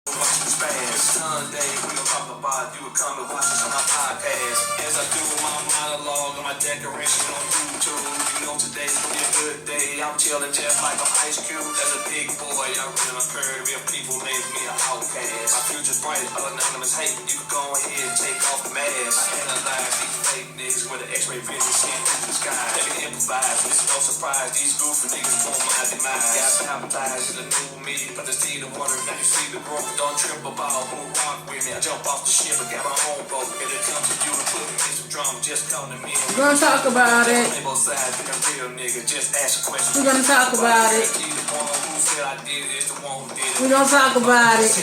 Sunday, we gon' talk about you would come and watch us on my podcast. As I do my monologue and my decoration on YouTube. You know today's gonna be a good day. I'm chilling just like an ice cube. As a big boy, I run a curve. If people make me an outcast. My future's bright, anonymous hate. You can go ahead and take off the mask. I analyze these fake niggas with an x-ray vision sent through the sky. They can improvise, it's no surprise. These goofy niggas want my demise. Got baptized in the new me, but the seed of water, now you see the growth. Don't trip about who rock with me. I jump off the ship and got my own boat. If it comes to you to put me in some drama, just come to me. We're gonna talk about it. Both sides, being a real nigga, just ask a question. We're gonna talk about it. Who said I did it is the one who did it. We're gonna talk about it.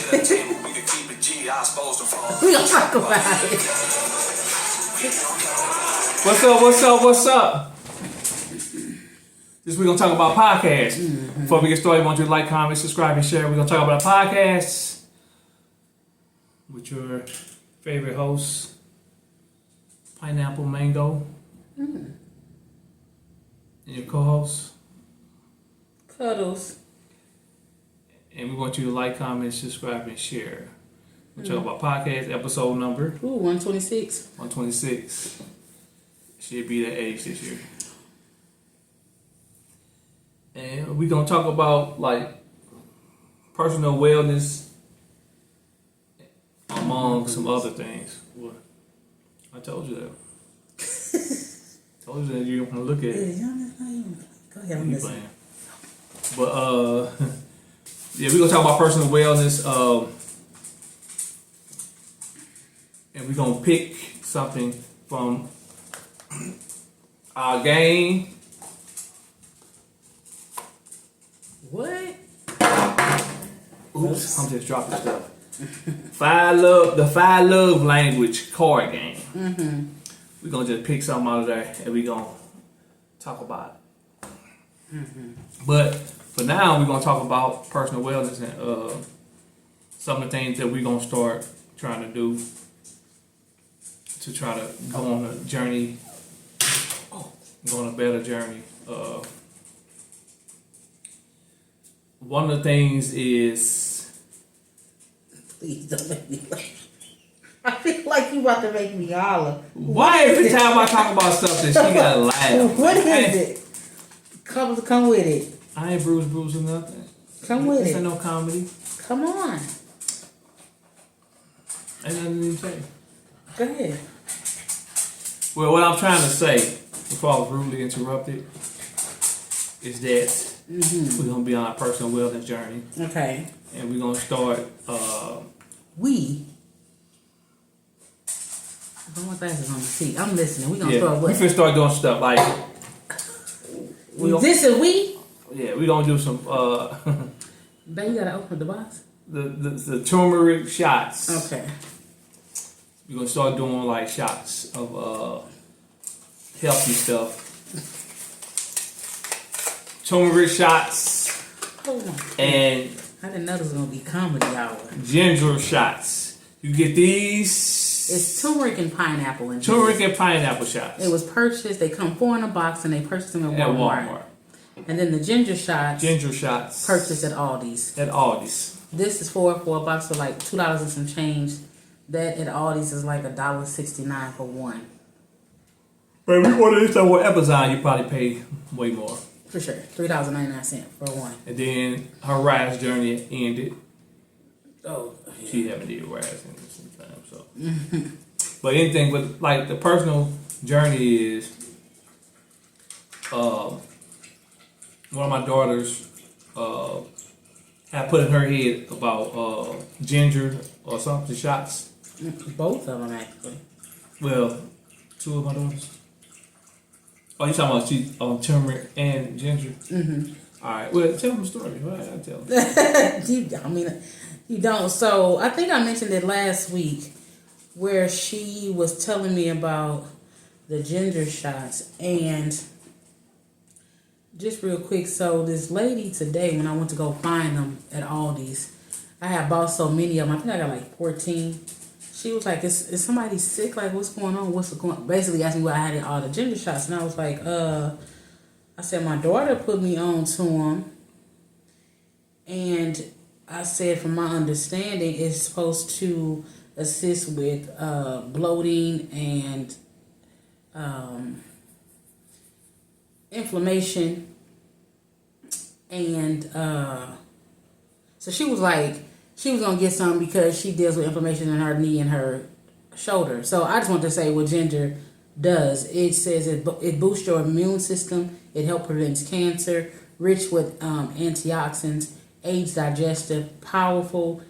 We can keep it G, I supposed to fall. We're gonna talk about it. What's up? This week we're gonna talk about podcasts. Before we get started, I want you to like, comment, subscribe, and share. We're gonna talk about podcasts with your favorite host, Pineapple Mango, and your co-host, Cuddles. and we want you to like, comment, subscribe, and share. We're talking about podcast episode number 126. 126. Should be that age this year. And we're going to talk about, like, personal wellness among some other things. What? I told you that. Told you that you don't want to look at it. Go ahead, I'm listening. But, yeah, we're going to talk about personal wellness. And we're going to pick something from our game. What? Oops, I'm just dropping stuff. The Five Love Language card game. We're gonna just pick something out of there and we're gonna talk about it. But for now, we're gonna talk about personal wellness and some of the things that we're gonna start trying to do to try to go on a journey, go on a better journey. One of the things is... Please don't make me laugh. I feel like you about to make me holler. Why every time I talk about something, she gotta laugh? What is it? Come with it. I ain't Bruce or nothing. Come with This it. ain't no comedy. Come on. Ain't nothing to say. Go ahead. Well, what I'm trying to say, before I was rudely interrupted, is that we're gonna be on a personal wellness journey. Okay. And we're gonna start. We. I don't want glasses on the seat. I'm listening. We're gonna start we what? finna start doing stuff like. This is we? Yeah, we gonna do some. Then you gotta open the box. The turmeric shots. Okay. We're gonna start doing like shots of healthy stuff. Turmeric shots. Hold on. And I didn't know this was gonna be comedy hour. ginger shots. You get these. It's turmeric and pineapple and Turmeric and pineapple shots. It was purchased. They come 4 in a box, and they purchased them at Walmart. And then the ginger shots. Purchased at Aldi's. At Aldi's. This is for a box of like $2 and some change. That at Aldi's is like $1.69 for one. But if you order this stuff with Amazon, you probably pay way more. For sure, $3.99 for one. And then her rise journey ended. Oh, yeah. She haven't did rise in some time, so. But anything with like the personal journey is, one of my daughters had put in her head about ginger or something shots. Both of them actually. Well, 2 of my daughters. Oh, you talking about turmeric and ginger? All right. Well, tell them the story. What I tell them? You don't. So I think I mentioned it last week, where she was telling me about the ginger shots. And just real quick, so this lady today, when I went to go find them at Aldi's, I had bought so many of them. I think I got like 14. She was like, is somebody sick? Like, what's going on? Basically asking me why I had all the ginger shots. And I was like, I said, my daughter put me on to them. And I said from my understanding, it's supposed to assist with bloating and inflammation. And so she was like, she was going to get some because she deals with inflammation in her knee and her shoulder. So I just want to say what ginger does. It says it boosts your immune system. It helps prevent cancer. Rich with antioxidants, aids digestive, powerful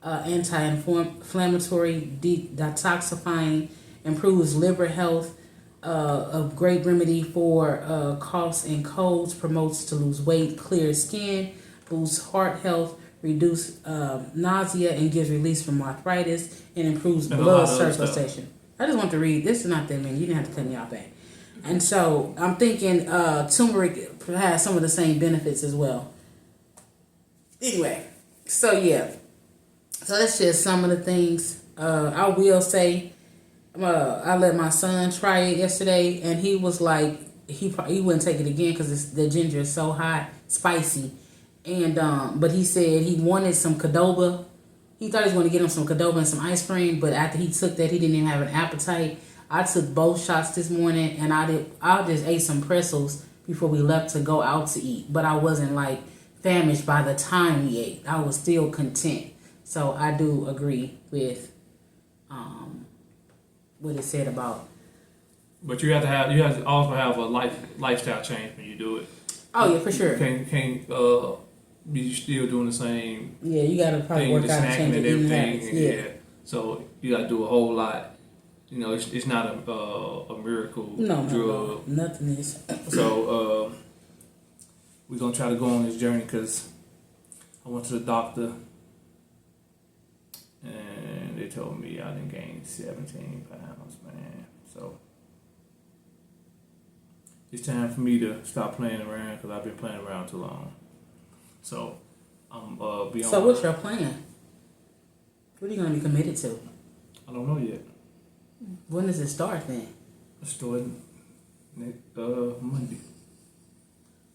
anti-inflammatory, detoxifying, improves liver health, a great remedy for coughs and colds, promotes to lose weight, clears skin, boosts heart health, reduce nausea, and gives release from arthritis, and improves blood circulation. I just want to read. This is not that many. You didn't have to cut me off back. And so I'm thinking turmeric has some of the same benefits as well. Anyway, so yeah. So that's just some of the things. I will say, I let my son try it yesterday, and he was like, he wouldn't take it again because the ginger is so hot, spicy. And but he said he wanted some Qdoba. He thought he was going to get him some Qdoba and some ice cream, but after he took that, he didn't even have an appetite. I took both shots this morning, and I just ate some pretzels before we left to go out to eat. But I wasn't like famished by the time we ate. I was still content. So I do agree with what it said about. But you have to also have a lifestyle change when you do it. Oh yeah, for sure. You can't be still doing the same. Yeah, you gotta probably work out and change your eating habits. Yeah. So you gotta do a whole lot. You know, it's not a miracle drug. No, nothing is. So we're gonna try to go on this journey because I went to the doctor and they told me I done gained 17 pounds, man. So it's time for me to stop playing around because I've been playing around too long. So I'm beyond. So what's your plan? What are you gonna be committed to? I don't know yet. When does it start then? It's starting next Monday.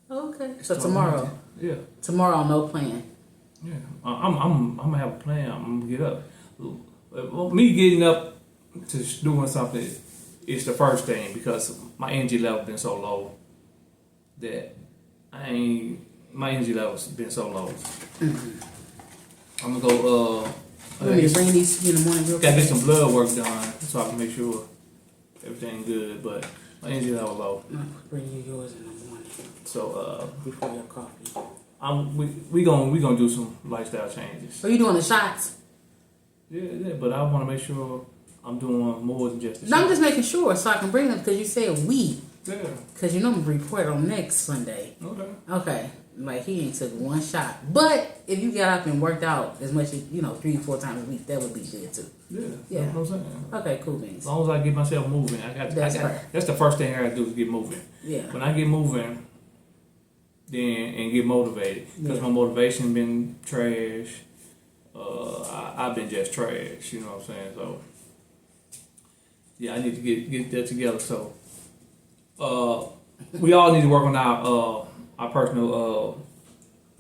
Okay. So tomorrow. Monday. Yeah. Tomorrow, no plan. Yeah. I'm gonna have a plan. I'm gonna get up. Me getting up to doing something is the first thing because my energy level been so low that my energy level's been so low. Mm-hmm. I'm gonna go. You want me to bring these in the morning real quick? Gotta get some blood work done so I can make sure everything good. But my energy level low. I'll bring you yours in the morning. So before your coffee. We gonna do some lifestyle changes. So you doing the shots? Yeah, but I want to make sure I'm doing more than just the No, I'm just making sure so I can bring them because you said we. Yeah. Because you know I'm going to report on next Sunday. Okay. Like he ain't took one shot. But if you got up and worked out as much as, 3-4 times a week, that would be good too. Yeah. Yeah. That's what I'm saying. Okay, cool beans. As long as I get myself moving, that's the first thing I gotta do is get moving. Yeah. When I get moving, and get motivated. Because my motivation been trash. I've been just trash, you know what I'm saying? So yeah, I need to get that together. So we all need to work on our personal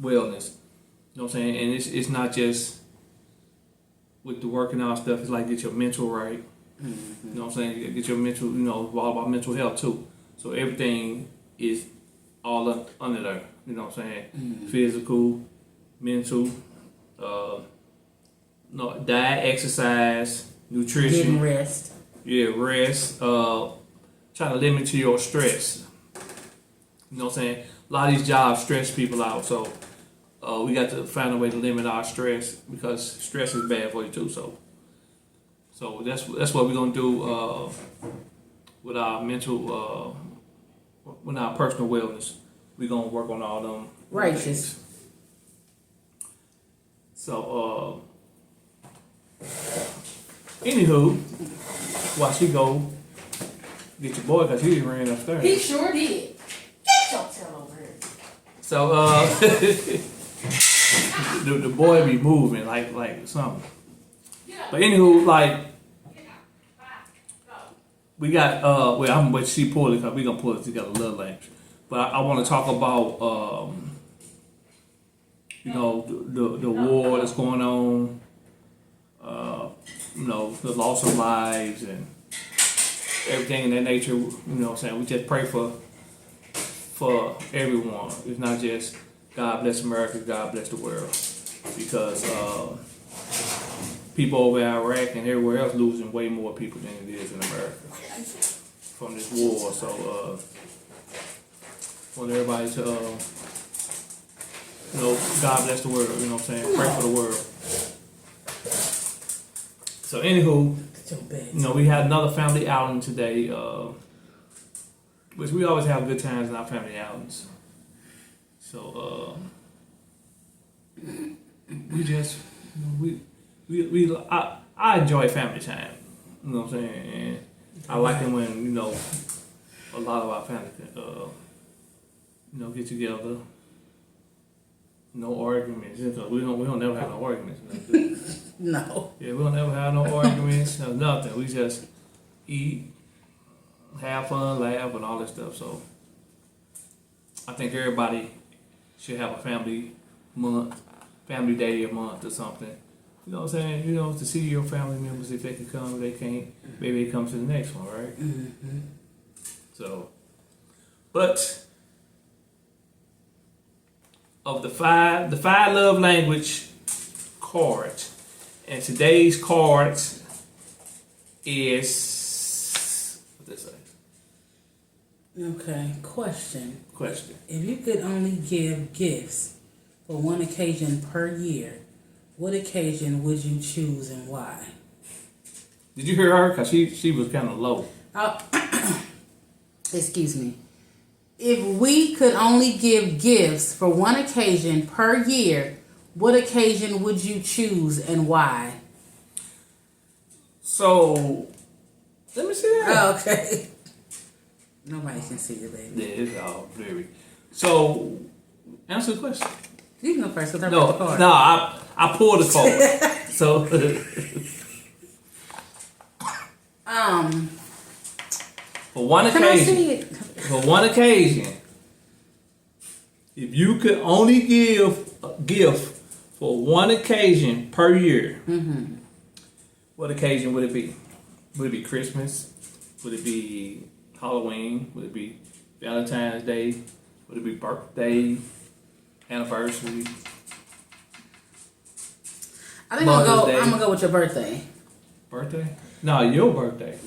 wellness. You know what I'm saying? And it's not just with the working out stuff, it's like get your mental right. Mm-hmm. You know what I'm saying? Get your mental, it's all about mental health too. So everything is all under there. You know what I'm saying? Mm-hmm. Physical, mental, diet, exercise, nutrition. Getting rest. Yeah, rest. Trying to limit your stress. You know what I'm saying? A lot of these jobs stress people out, so we got to find a way to limit our stress because stress is bad for you too. So that's what we're gonna do with our mental, with our personal wellness. We're gonna work on all them righteous. So anywho, while she go get your boy because he ran upstairs. He sure did. Get your tail over here. So the boy be moving like something. But anywho, like we got I'm but she pulled it because we gonna pull it together a little later. But I want to talk about You know, the war that's going on. You know, the loss of lives and everything in that nature. You know what I'm saying? We just pray for everyone. It's not just God bless America, God bless the world. Because people over in Iraq and everywhere else losing way more people than it is in America from this war. So want everybody to you know, God bless the world, you know what I'm saying? Pray for the world. So anywho, you know, we had another family outing today, which we always have good times in our family outings. So we just I enjoy family time. You know what I'm saying? And I like it when, you know, a lot of our family you know, get together. No arguments. We don't never have no arguments. No. Yeah, we don't ever have no arguments, no nothing. We just eat, have fun, laugh, and all that stuff. So I think everybody should have a family month, family day a month or something. You know what I'm saying? You know, to see your family members if they can come, if they can't, maybe they come to the next one, right? Mm-hmm. So, but of the five love language cards, and today's cards is what they say. Okay, question. Question. If you could only give gifts for one occasion per year, what occasion would you choose and why? Did you hear her? Cause she was kind of low. Excuse me. If we could only give gifts for one occasion per year, what occasion would you choose and why? So, let me see that. Oh, okay. Nobody can see you, baby. Yeah, it's all blurry. So, answer the question. You can go first because I No, read the card. no, I pulled the card. So, for one can I occasion, see it? for one occasion, if you could only give a gift for one occasion per year, what occasion would it be? Would it be Christmas? Would it be Halloween? Would it be Valentine's Day? Would it be birthday, anniversary? I think Mother's Day. I'm gonna go with your birthday. Birthday? No, your birthday.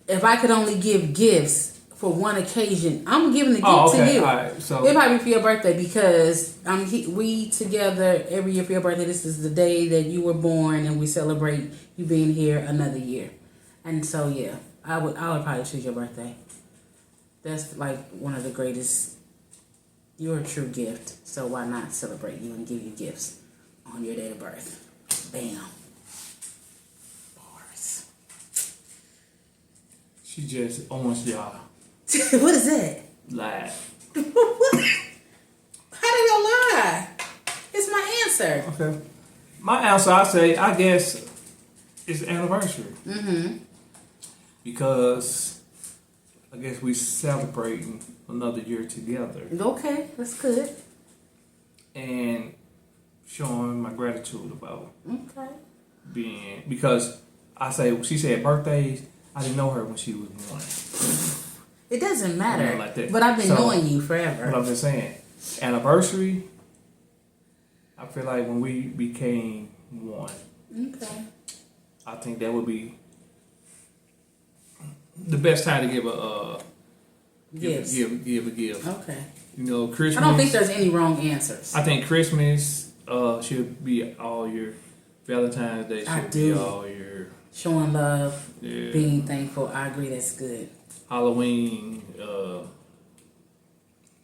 If I could only give gifts for one occasion, I'm giving the gift Okay, to you. all right. So It might be for your birthday because we together every year for your birthday. This is the day that you were born, and we celebrate you being here another year. And so yeah, I would probably choose your birthday. That's like one of the greatest. You're a true gift, so why not celebrate you and give you gifts on your day of birth? Bam. Bars. she just owns y'all. What is that? Lied. What? How did I lie? It's my answer. Okay. My answer, I guess, is anniversary. Mm-hmm. Because I guess we celebrating another year together Okay, that's good. and showing my gratitude about Okay. being, because she said birthdays. I didn't know her when she was born. It doesn't matter. Something like that. But I've been So, knowing you forever. But I'm just saying, anniversary. I feel like when we became one, Okay. I think that would be the best time to give Gifts. give a gift. Okay. You know, Christmas. I don't think there's any wrong answers. I think Christmas should be all year. Valentine's Day I should do. be all year. Showing love, Yeah. being thankful. I agree. That's good. Halloween.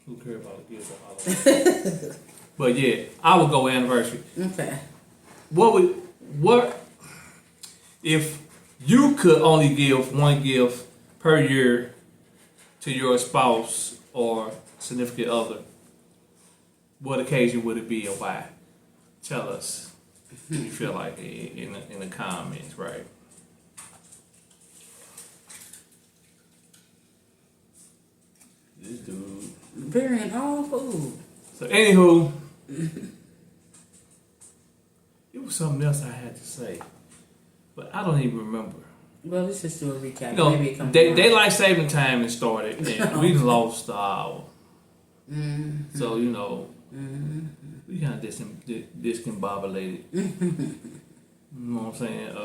Who cares about the gifts on Halloween? But yeah, I would go anniversary. Okay. What if you could only give one gift per year to your spouse or significant other? What occasion would it be or why? Tell us if you feel like in the comments, right? This dude. Burying all food. So anywho, It was something else I had to say, but I don't even remember. Well, let's just do a recap. You know, Maybe it comes daylight saving time has started, and we lost the hour. Mm-hmm. So you know, we kind of discombobulated. You know what I'm saying?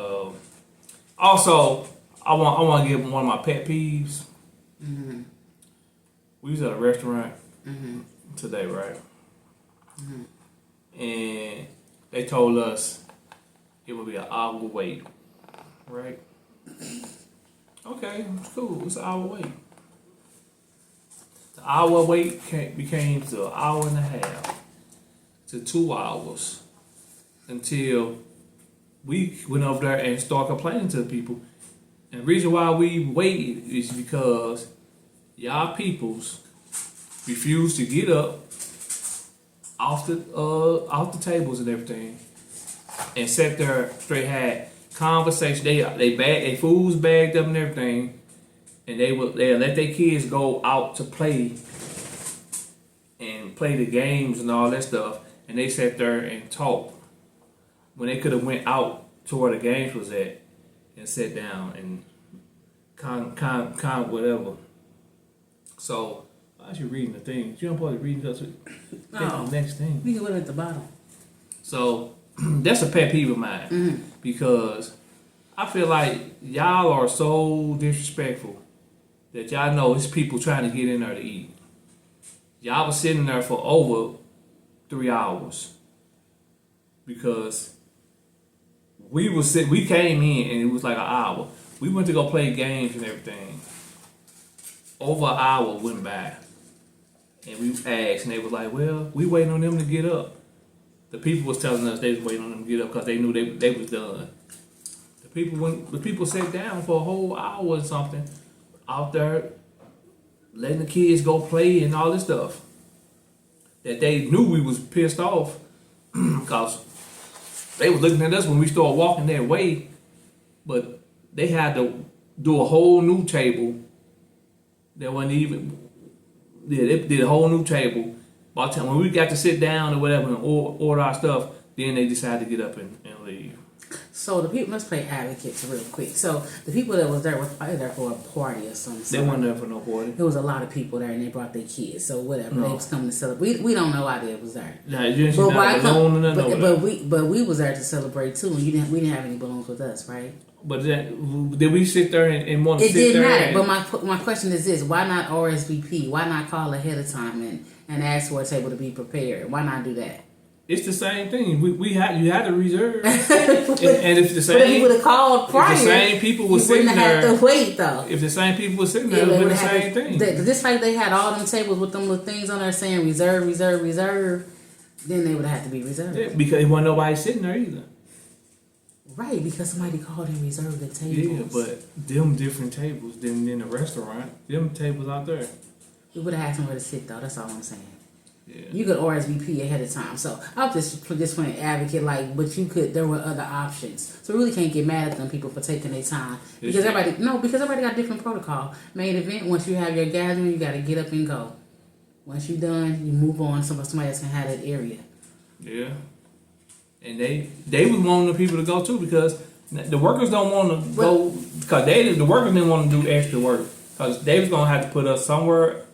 Also, I want to give one of my pet peeves. Mm-hmm. We was at a restaurant Mm-hmm. today, right? Mm-hmm. And they told us it would be an hour wait, right? Okay, it's cool. It's an hour wait. The hour wait became to an hour and a half to 2 hours until we went over there and started complaining to the people. And the reason why we waited is because y'all peoples refused to get up off the tables and everything and sat there straight, had conversation. They foods bagged up and everything, and they let their kids go out to play and play the games and all that stuff, and they sat there and talked when they could have went out to where the games was at and sat down and con whatever. So I should reading the things. You don't probably reading just the next thing. You can put it at the bottom. So that's a pet peeve of mine because I feel like y'all are so disrespectful that y'all know it's people trying to get in there to eat. Y'all was sitting there for over 3 hours because we came in and it was like an hour. We went to go play games and everything. Over an hour went by. And we asked and they was like, well, we waiting on them to get up. The people was telling us they was waiting on them to get up because they knew they was done. The people sat down for a whole hour or something out there letting the kids go play and all this stuff. That they knew we was pissed off because they was looking at us when we started walking their way, but they had to do a whole new table. That wasn't even. Yeah, they did a whole new table. By the time when we got to sit down or whatever and order our stuff, then they decided to get up and leave. So the people, let's play advocates real quick. So the people that was there were probably there for a party or something. They weren't there for no party. There was a lot of people there and they brought their kids. So whatever, they was coming to celebrate. We don't know why they was there. Nah, you didn't but we was there to celebrate too, and we didn't have any balloons with us, right? But did we sit there and want to it sit there? It didn't matter. But my question is this: why not RSVP? Why not call ahead of time and ask for a table to be prepared? Why not do that? It's the same thing. You had to reserve, and if the same, but if you would have called prior, if the same people were sitting there, you wouldn't have to wait though. If the same people were sitting there, it would be the same thing. Just like they had all them tables with them little things on there saying reserve, reserve, reserve, then they would have had to be reserved. Yeah, because there wasn't nobody sitting there either. Right, because somebody called and reserved the tables. Yeah, but them different tables than in the restaurant. Them tables out there. We would have had somewhere to sit though. That's all I'm saying. Yeah. You could RSVP ahead of time. So I'll just playing advocate, like, but you could. There were other options. So we really can't get mad at them people for taking their time because everybody got different protocol. Main event. Once you have your gathering, you got to get up and go. Once you're done, you move on. Somebody else can have that area. Yeah. And they was wanting the people to go too because the workers don't want to go because the workers didn't want to do extra work because they was gonna have to put us somewhere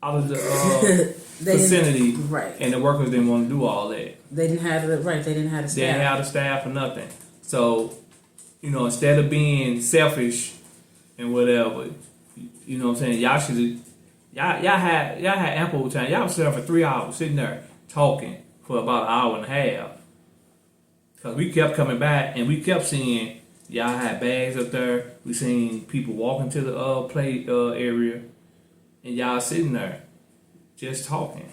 out of the vicinity, right? And the workers didn't want to do all that. They didn't have the right. They didn't have the staff. They didn't have the staff or nothing. So instead of being selfish and whatever, you know what I'm saying, y'all should y'all had ample time. Y'all was sitting there for 3 hours sitting there talking for about an hour and a half. Because we kept coming back and we kept seeing y'all had bags up there. We seen people walking to the play area and y'all sitting there just talking.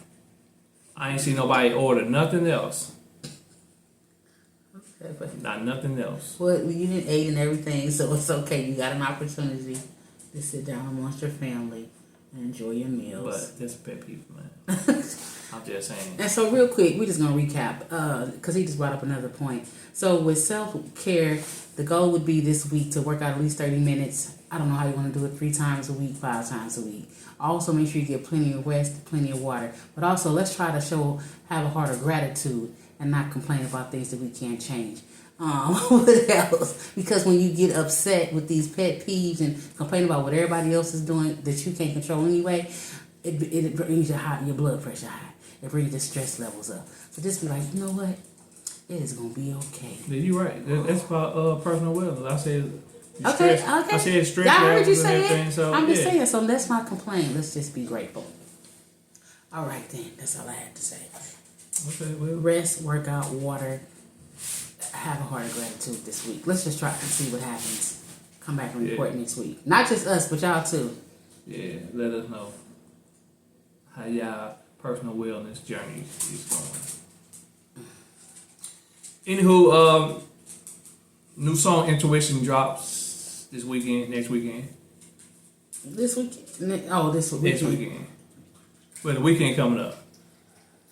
I ain't seen nobody order nothing else. Okay, but Not nothing else. well, you didn't eat and everything, so it's okay. You got an opportunity to sit down amongst your family and enjoy your meals. But that's a pet peeve, man. I'm just saying. And so real quick, we're just going to recap because he just brought up another point. So with self-care, the goal would be this week to work out at least 30 minutes. I don't know how you want to do it 3 times a week, 5 times a week. Also make sure you get plenty of rest, plenty of water. But also let's try to have a heart of gratitude and not complain about things that we can't change. What else? Because when you get upset with these pet peeves and complain about what everybody else is doing that you can't control anyway, it brings your blood pressure high. It brings your stress levels up. So just be like, you know what? It is gonna be okay. Yeah, you're right. That's about personal wellness. I said. Okay. I said stress. Yeah, I heard levels you and say everything, it. so, I'm just saying. So let's not complain. Let's just be grateful. All right, then. That's all I had to say. Okay, well. Rest, workout, water. Have a heart of gratitude this week. Let's just try and see what happens. Come back and report next week. Not just us, but y'all too. Yeah, let us know how y'all personal wellness journey is going. Anywho, new song Intuition drops this weekend, next weekend. This weekend? Oh, this weekend. Next weekend. Well, the weekend coming up.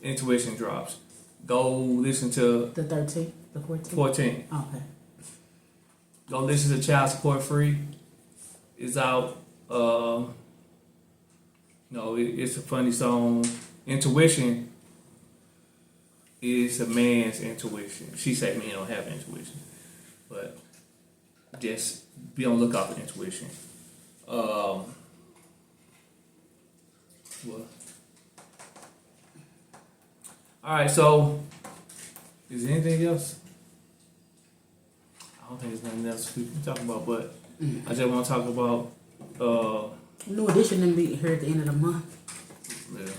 Intuition drops. Go listen to The 13th? The 14th? 14. Okay. Go listen to Child Support Free. It's out. It's a funny song. Intuition is a man's intuition. She said men don't have intuition. But just be on the lookout for intuition. What? Alright, so is there anything else? I don't think there's nothing else we can talk about, but I just want to talk about New Edition didn't be here at the end of the month. yeah,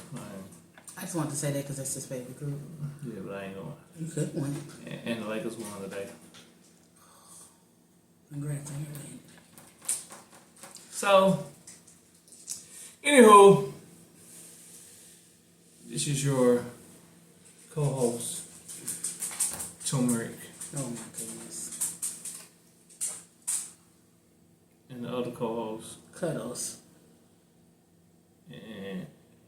I just wanted to say that because that's his favorite group. yeah, but I ain't going. You could win. And the Lakers won today. Congrats on your win. So, anywho, this is your co-host, Turmeric, Oh my goodness. and the other co-host. Cuddles. And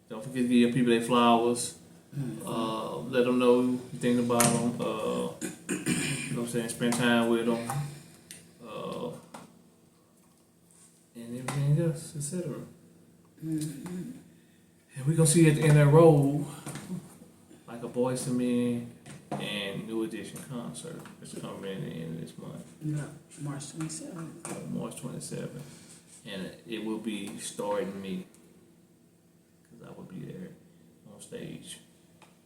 don't forget to give your people their flowers. Let them know you think about them. You know what I'm saying? Spend time with them. And everything else, etc. And we're going to see at the end of the road like a Boyz II Men and New Edition concert. It's coming in the end of this month. Yeah, March 27th. March 27th. And it will be starring me. Because I will be there on stage.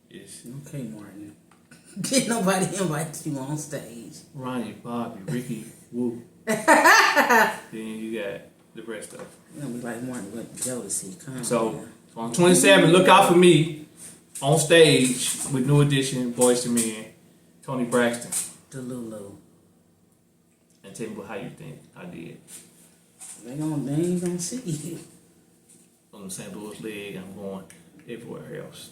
It's Okay, Martin. Did nobody invite you on stage? Ronnie, Bobby, Ricky, Woo. Then you got the rest of them. You're gonna be like Martin with jealousy. So on 27th, look out for me on stage with New Edition, Boyz II Men, Tony Braxton. Delulu. And tell me how you think I did. They ain't gonna see you. On the St. Louis leg, I'm going everywhere else.